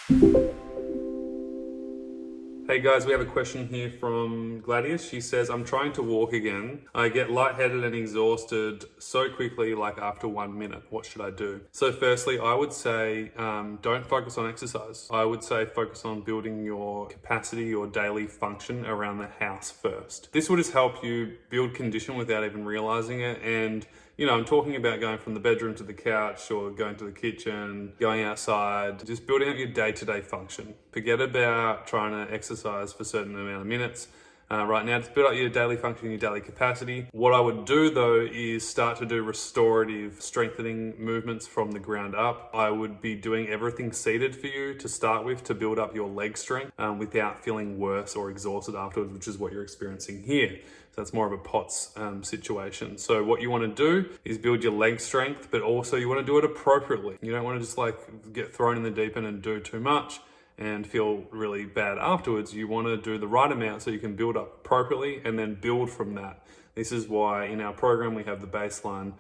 Hey guys, we have a question here from Gladius. She says, I'm trying to walk again. I get lightheaded and exhausted so quickly, like after 1 minute. What should I do? So firstly, I would say don't focus on exercise. I would say focus on building your capacity, your daily function around the house first. This will just help you build condition without even realizing it. And I'm talking about going from the bedroom to the couch or going to the kitchen, going outside, just building up your day-to-day function. Forget about trying to exercise for a certain amount of minutes. Right now, just build up your daily function, your daily capacity. What I would do though is start to do restorative strengthening movements from the ground up. I would be doing everything seated for you to start with to build up your leg strength without feeling worse or exhausted afterwards, which is what you're experiencing here. So that's more of a POTS situation. So what you want to do is build your leg strength, but also you want to do it appropriately. You don't want to just get thrown in the deep end and do too much and feel really bad afterwards. You want to do the right amount so you can build up appropriately and then build from that. This is why in our program we have the baseline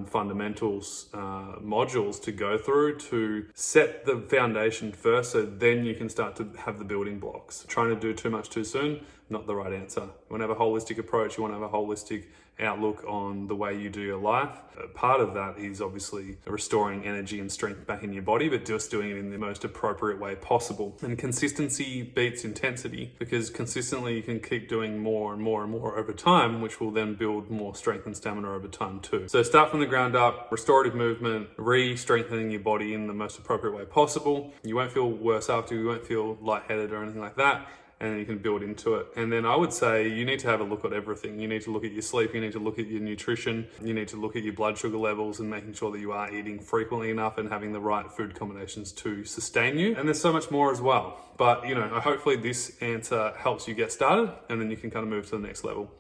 fundamentals modules to go through to set the foundation first, so then you can start to have the building blocks. Trying to do too much too soon, not the right answer. You want to have a holistic approach, you want to have a holistic outlook on the way you do your life. Part of that is obviously restoring energy and strength back in your body, but just doing it in the most appropriate way possible. And consistency beats intensity, because consistently you can keep doing more and more and more over time, which will then build more strength and stamina over time too. So start from the ground up, restorative movement, re-strengthening your body in the most appropriate way possible. You won't feel worse after, you won't feel lightheaded or anything like that. And then you can build into it. And then I would say you need to have a look at everything. You need to look at your sleep, you need to look at your nutrition, you need to look at your blood sugar levels and making sure that you are eating frequently enough and having the right food combinations to sustain you. And there's so much more as well. But hopefully this answer helps you get started, and then you can kind of move to the next level.